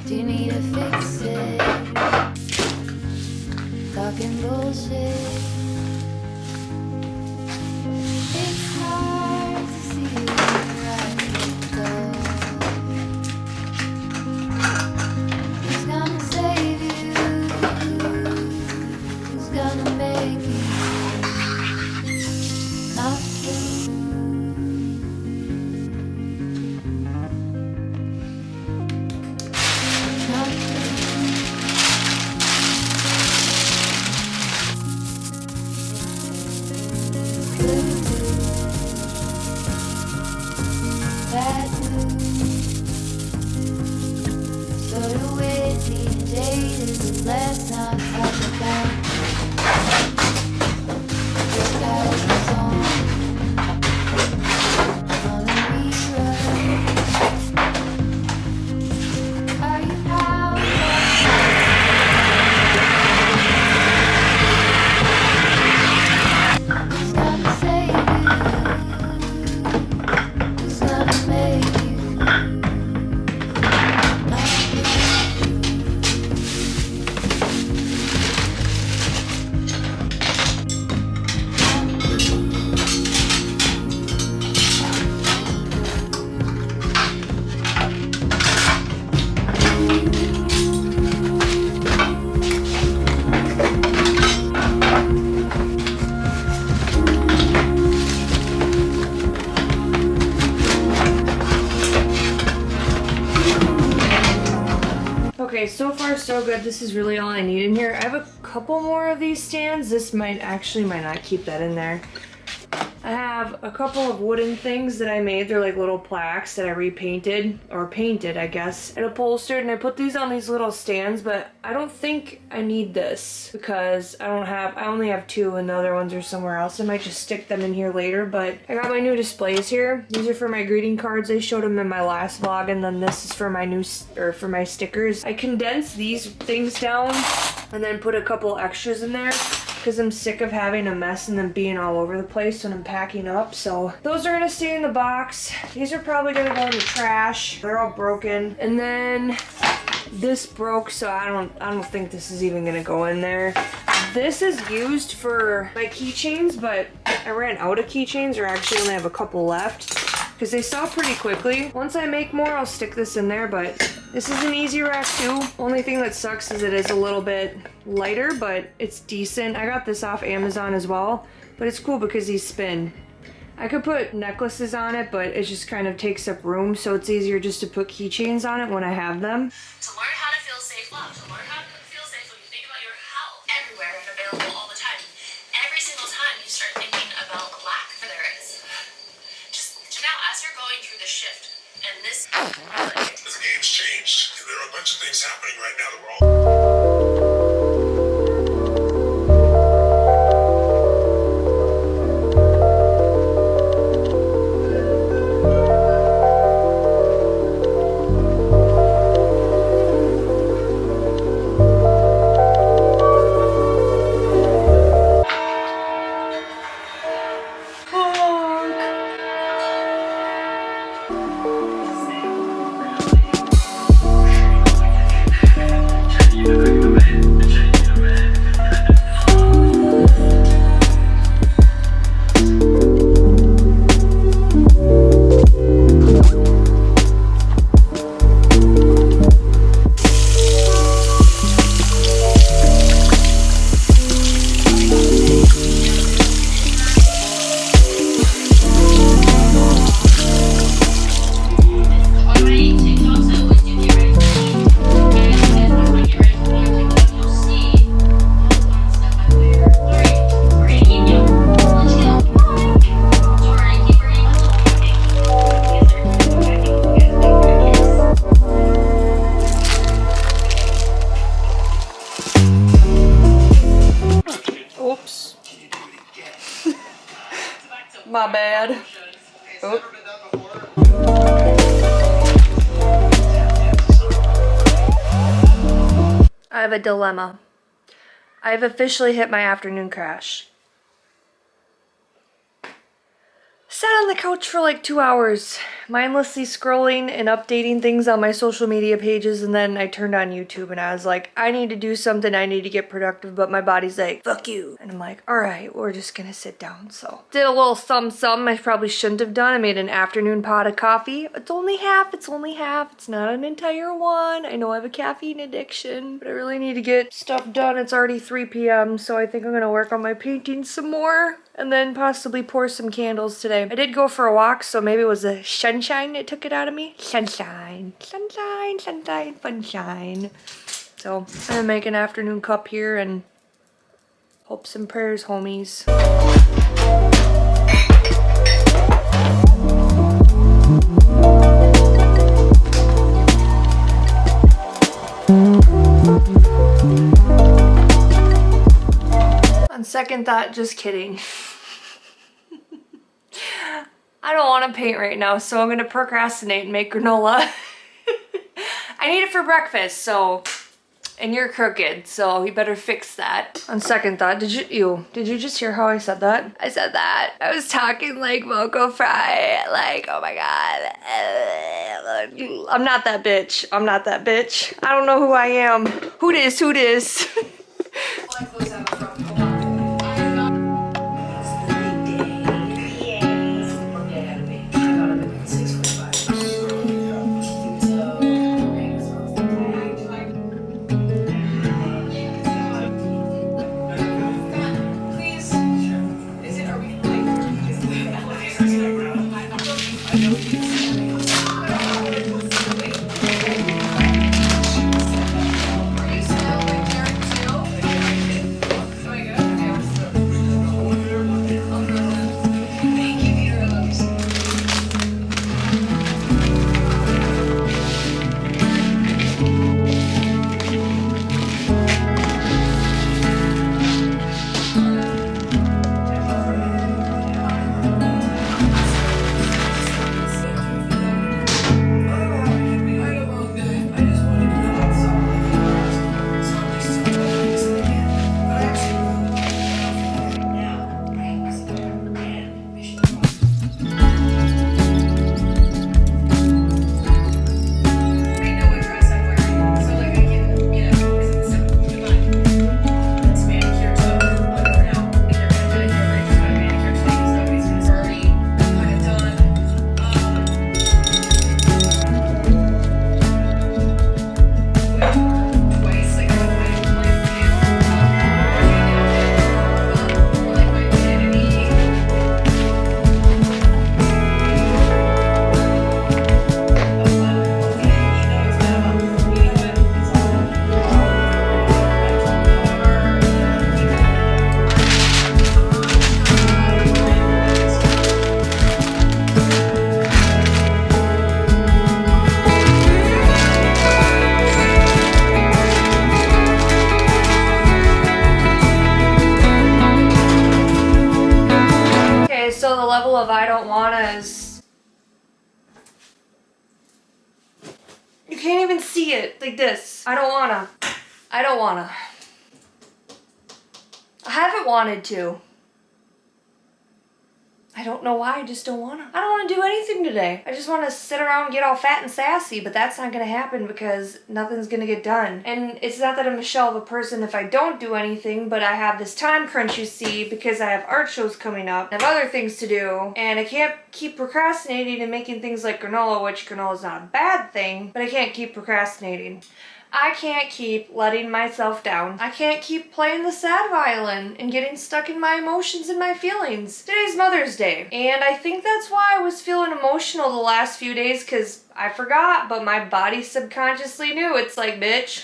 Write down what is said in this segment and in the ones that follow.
Do you need to fix it? Talking bullshit. It's hard to see where I could go. Who's gonna save you? Who's gonna make you not blue? Not bad news. Sort of witty and jaded, but let's not talk about just as a song on a rerun. Are you out? Who's gonna save you? Who's gonna make you not Okay, so far so good. This is really all I need in here. I have a couple more of these stands. This might not keep that in there. I have a couple of wooden things that I made. They're like little plaques that I repainted, or painted, I guess, and upholstered, and I put these on these little stands, but I don't think I need this because I only have two and the other ones are somewhere else. I might just stick them in here later, but I got my new displays here. These are for my greeting cards. I showed them in my last vlog, and then this is for my for my stickers. I condensed these things down and then put a couple extras in there because I'm sick of having a mess and them being all over the place when I'm packing up. So those are gonna stay in the box. These are probably gonna go in the trash. They're all broken. And then this broke, so I don't think this is even gonna go in there. This is used for my keychains, but I ran out of keychains, or actually only have a couple left because they sell pretty quickly. Once I make more, I'll stick this in there, but this is an easy rack too. Only thing that sucks is it is a little bit lighter, but it's decent. I got this off Amazon as well, but it's cool because these spin. I could put necklaces on it, but it just kind of takes up room, so it's easier just to put keychains on it when I have them. To learn how to feel safe, love. To learn how to feel safe when you think about your health. Everywhere and available all the time. Every single time you start thinking about lack, there is. Just now, as you're going through the shift, and this... The game's changed. There are a bunch of things happening right now that we're all... My bad. Oh. I have a dilemma. I've officially hit my afternoon crash. Sat on the couch for like 2 hours, mindlessly scrolling and updating things on my social media pages, and then I turned on YouTube and I was like, I need to do something, I need to get productive, but my body's like, fuck you. And I'm like, alright, we're just gonna sit down. So did a little something I probably shouldn't have done. I made an afternoon pot of coffee. It's only half, it's not an entire one. I know I have a caffeine addiction, but I really need to get stuff done. It's already 3 p.m., so I think I'm gonna work on my painting some more. And then possibly pour some candles today. I did go for a walk, so maybe it was the sunshine that took it out of me. Sunshine, sunshine, sunshine, sunshine. So I'm gonna make an afternoon cup here and hopes and prayers, homies. On second thought, just kidding. I don't want to paint right now, so I'm gonna procrastinate and make granola. I need it for breakfast, so, and you're crooked, so you better fix that. On second thought, did you just hear how I said that? I said that. I was talking like Moco Fry, like, oh my god. I'm not that bitch. I'm not that bitch. I don't know who I am. Who dis? Who dis? So the level of I don't wanna is... You can't even see it like this. I don't wanna. I don't wanna. I haven't wanted to. I don't know why, I just don't wanna. I don't wanna do anything today. I just wanna sit around and get all fat and sassy, but that's not gonna happen because nothing's gonna get done. And it's not that I'm a shell of a person if I don't do anything, but I have this time crunch, you see, because I have art shows coming up, I have other things to do, and I can't keep procrastinating and making things like granola, which granola is not a bad thing, but I can't keep procrastinating. I can't keep letting myself down. I can't keep playing the sad violin and getting stuck in my emotions and my feelings. Today's Mother's Day, and I think that's why I was feeling emotional the last few days, because I forgot, but my body subconsciously knew. It's like, bitch,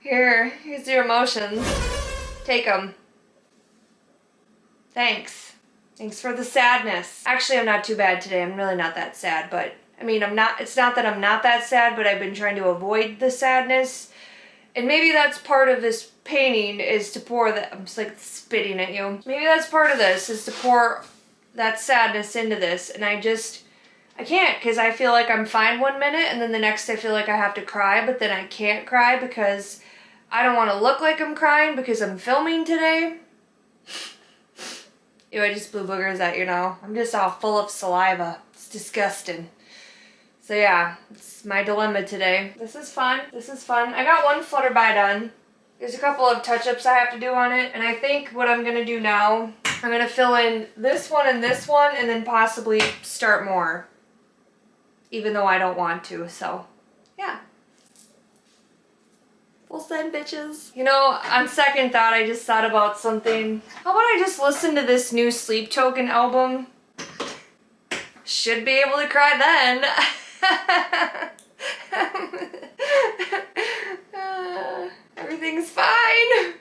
here's your emotions. Take them. Thanks. Thanks for the sadness. Actually, I'm not too bad today. I'm really not that sad, but I mean, it's not that I'm not that sad, but I've been trying to avoid the sadness. And maybe that's part of this painting, is to pour that, I'm just like spitting at you. Maybe that's part of this, is to pour that sadness into this. And I can't because I feel like I'm fine one minute and then the next I feel like I have to cry, but then I can't cry because I don't want to look like I'm crying because I'm filming today. Ew, I just blew boogers at you now. I'm just all full of saliva. It's disgusting. So yeah, it's my dilemma today. This is fun. This is fun. I got one flutterby done. There's a couple of touch-ups I have to do on it. And I think what I'm going to do now, I'm going to fill in this one and then possibly start more. Even though I don't want to, so yeah. Full send, bitches. You know, on second thought, I just thought about something. How about I just listen to this new Sleep Token album? Should be able to cry then. Everything's fine.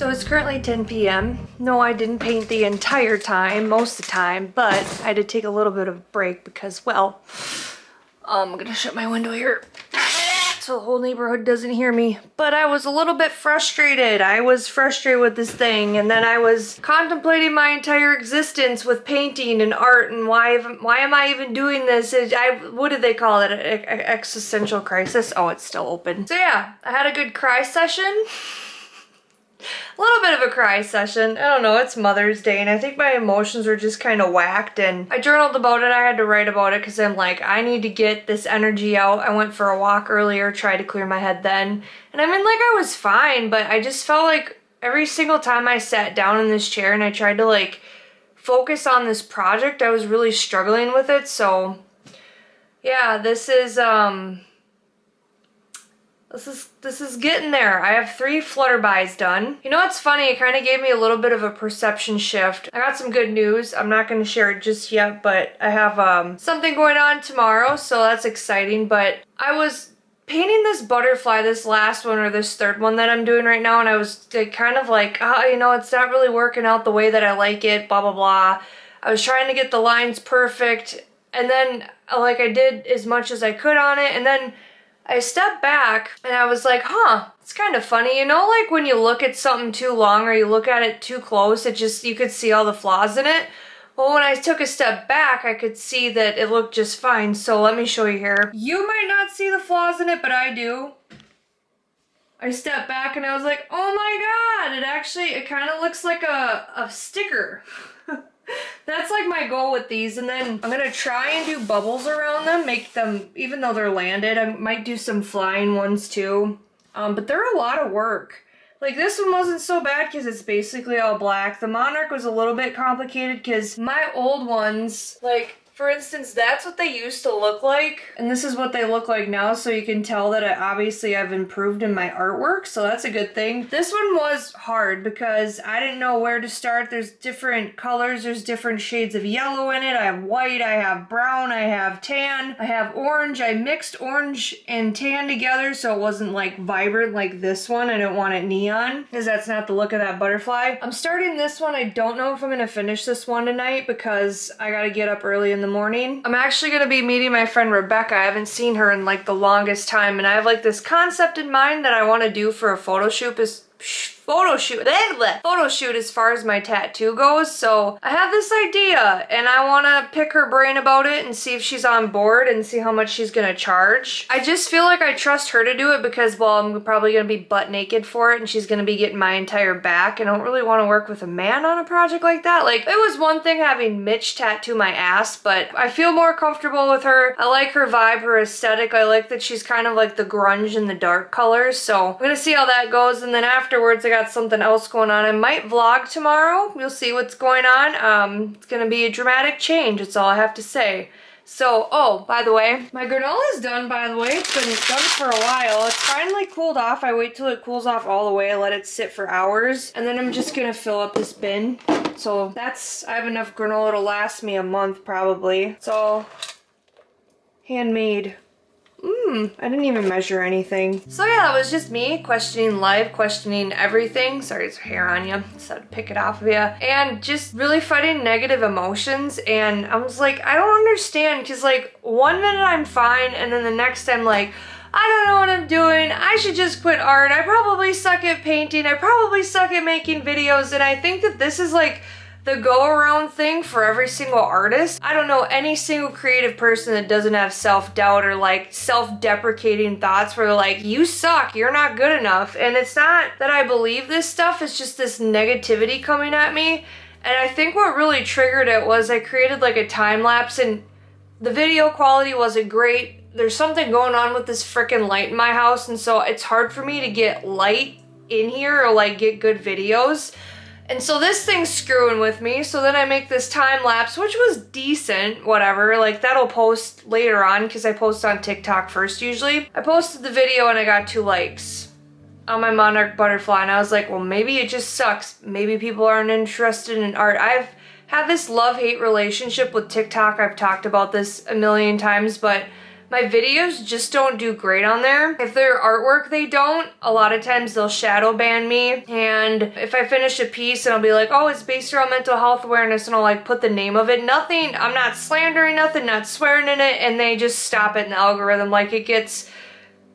So it's currently 10 p.m. No, I didn't paint the entire time, most of the time, but I had to take a little bit of a break because, well, I'm gonna shut my window here so the whole neighborhood doesn't hear me. But I was a little bit frustrated. I was frustrated with this thing, and then I was contemplating my entire existence with painting and art, and why am I even doing this? What did they call it? An existential crisis? Oh, it's still open. So yeah, I had a good cry session. A little bit of a cry session. I don't know, it's Mother's Day and I think my emotions were just kind of whacked, and I journaled about it. I had to write about it because I'm like, I need to get this energy out. I went for a walk earlier, tried to clear my head then, and I mean, like, I was fine, but I just felt like every single time I sat down in this chair and I tried to like focus on this project, I was really struggling with it. So yeah, this is getting there. I have 3 flutterbys done. You know what's funny? It kind of gave me a little bit of a perception shift. I got some good news. I'm not going to share it just yet, but I have something going on tomorrow, so that's exciting. But I was painting this butterfly, this last one or this third one that I'm doing right now, and I was kind of like, you know, it's not really working out the way that I like it, blah, blah, blah. I was trying to get the lines perfect, and then like I did as much as I could on it, and then I stepped back and I was like, it's kind of funny, you know, like when you look at something too long or you look at it too close, you could see all the flaws in it. Well, when I took a step back, I could see that it looked just fine. So let me show you here. You might not see the flaws in it, but I do. I stepped back and I was like, oh my God, it kind of looks like a sticker. That's like my goal with these, and then I'm gonna try and do bubbles around them, make them, even though they're landed, I might do some flying ones too, but they're a lot of work. Like, this one wasn't so bad because it's basically all black. The Monarch was a little bit complicated because my old ones, like, for instance, that's what they used to look like, and this is what they look like now, so you can tell that obviously I've improved in my artwork, so that's a good thing. This one was hard because I didn't know where to start. There's different colors, there's different shades of yellow in it. I have white, I have brown, I have tan, I have orange. I mixed orange and tan together so it wasn't like vibrant like this one. I didn't want it neon because that's not the look of that butterfly. I'm starting this one. I don't know if I'm gonna finish this one tonight because I gotta get up early in the morning. I'm actually going to be meeting my friend Rebecca. I haven't seen her in like the longest time, and I have like this concept in mind that I want to do for a photo shoot as far as my tattoo goes. So I have this idea and I want to pick her brain about it and see if she's on board and see how much she's gonna charge. I just feel like I trust her to do it because, well, I'm probably gonna be butt naked for it and she's gonna be getting my entire back, and I don't really want to work with a man on a project like that. Like, it was one thing having Mitch tattoo my ass, but I feel more comfortable with her. I like her vibe, her aesthetic. I like that she's kind of like the grunge and the dark colors. So I'm gonna see how that goes, and then afterwards I got something else going on. I might vlog tomorrow. You'll see what's going on. It's gonna be a dramatic change. That's all I have to say. So, oh, by the way, my granola is done, by the way. It's been done for a while. It's finally cooled off. I wait till it cools off all the way. I let it sit for hours. And then I'm just gonna fill up this bin. So I have enough granola to last me a month probably. It's all handmade. I didn't even measure anything. So yeah, that was just me questioning life, questioning everything. Sorry, there's hair on you, so I'd pick it off of you. And just really fighting negative emotions. And I was like, I don't understand, because like 1 minute I'm fine, and then the next I'm like, I don't know what I'm doing. I should just quit art. I probably suck at painting. I probably suck at making videos. And I think that this is like the go-around thing for every single artist. I don't know any single creative person that doesn't have self-doubt or like self-deprecating thoughts where they're like, you suck, you're not good enough. And it's not that I believe this stuff, it's just this negativity coming at me. And I think what really triggered it was I created like a time lapse, and the video quality wasn't great. There's something going on with this freaking light in my house, and so it's hard for me to get light in here or like get good videos. And so this thing's screwing with me, so then I make this time lapse, which was decent, whatever, like that'll post later on because I post on TikTok first usually. I posted the video and I got 2 likes on my monarch butterfly, and I was like, well, maybe it just sucks. Maybe people aren't interested in art. I've had this love-hate relationship with TikTok. I've talked about this a million times, but my videos just don't do great on there. If they're artwork, they don't. A lot of times they'll shadow ban me. And if I finish a piece and I'll be like, oh, it's based around mental health awareness, and I'll like put the name of it. Nothing, I'm not slandering nothing, not swearing in it, and they just stop it in the algorithm. Like it gets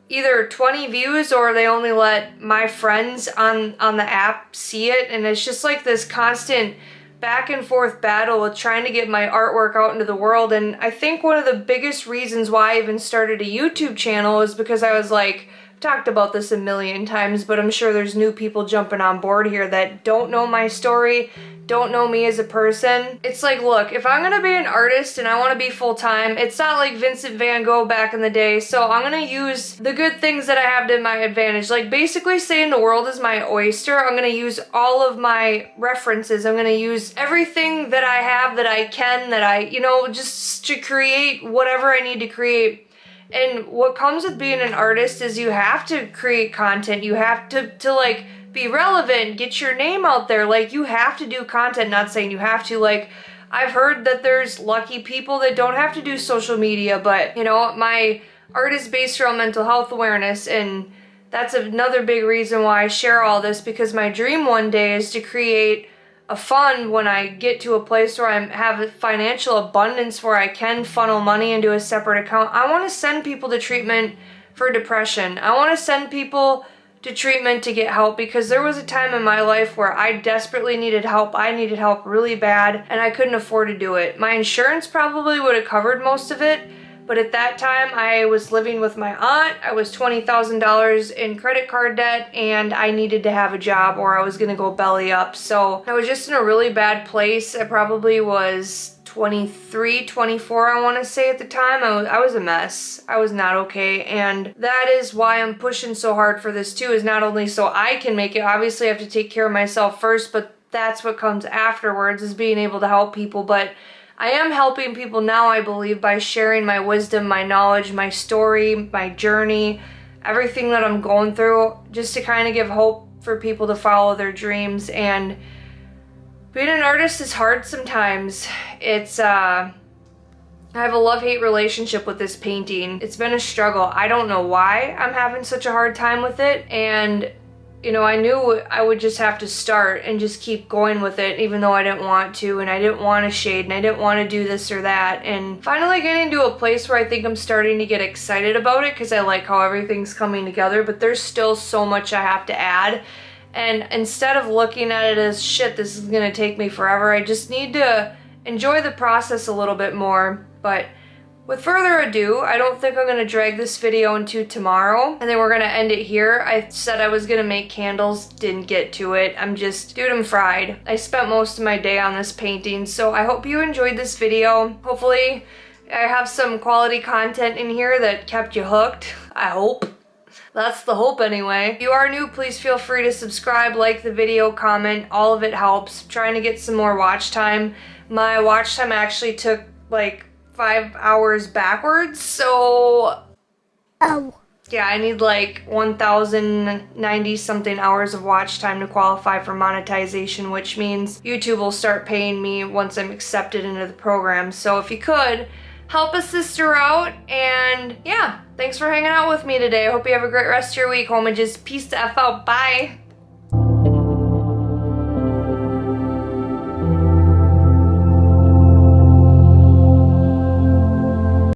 either 20 views or they only let my friends on the app see it. And it's just like this constant back and forth battle with trying to get my artwork out into the world. And I think one of the biggest reasons why I even started a YouTube channel is because I was like, I've talked about this a million times, but I'm sure there's new people jumping on board here that don't know my story, don't know me as a person. It's like, look, if I'm gonna be an artist and I wanna be full-time, it's not like Vincent van Gogh back in the day, so I'm gonna use the good things that I have to my advantage. Like basically saying the world is my oyster, I'm gonna use all of my references, I'm gonna use everything that I have that I can, that I, you know, just to create whatever I need to create. And what comes with being an artist is you have to create content, you have to like, be relevant, get your name out there. Like you have to do content, not saying you have to. Like I've heard that there's lucky people that don't have to do social media, but you know, my art is based around mental health awareness, and that's another big reason why I share all this, because my dream one day is to create a fund when I get to a place where I have financial abundance where I can funnel money into a separate account. I want to send people to treatment for depression. I want to send people to treatment to get help, because there was a time in my life where I desperately needed help. I needed help really bad and I couldn't afford to do it. My insurance probably would have covered most of it, but at that time I was living with my aunt. I was $20,000 in credit card debt and I needed to have a job or I was gonna go belly up. So I was just in a really bad place. I probably was 23, 24, I want to say at the time. I was a mess. I was not okay. And that is why I'm pushing so hard for this too, is not only so I can make it. Obviously I have to take care of myself first, but that's what comes afterwards, is being able to help people. But I am helping people now, I believe, by sharing my wisdom, my knowledge, my story, my journey, everything that I'm going through, just to kind of give hope for people to follow their dreams. And being an artist is hard sometimes. It's, I have a love-hate relationship with this painting. It's been a struggle. I don't know why I'm having such a hard time with it. And, you know, I knew I would just have to start and just keep going with it, even though I didn't want to, and I didn't want to shade, and I didn't want to do this or that. And finally getting to a place where I think I'm starting to get excited about it, because I like how everything's coming together, but there's still so much I have to add. And instead of looking at it as, shit, this is gonna take me forever, I just need to enjoy the process a little bit more. But with further ado, I don't think I'm gonna drag this video into tomorrow, and then we're gonna end it here. I said I was gonna make candles, didn't get to it. Dude, I'm fried. I spent most of my day on this painting, so I hope you enjoyed this video. Hopefully I have some quality content in here that kept you hooked. I hope. That's the hope anyway. If you are new, please feel free to subscribe, like the video, comment. All of it helps. I'm trying to get some more watch time. My watch time actually took like 5 hours backwards, so yeah, I need like 1,090 something hours of watch time to qualify for monetization, which means YouTube will start paying me once I'm accepted into the program. So if you could, help a sister out. And yeah, thanks for hanging out with me today. I hope you have a great rest of your week, homages. Peace the F out. Bye.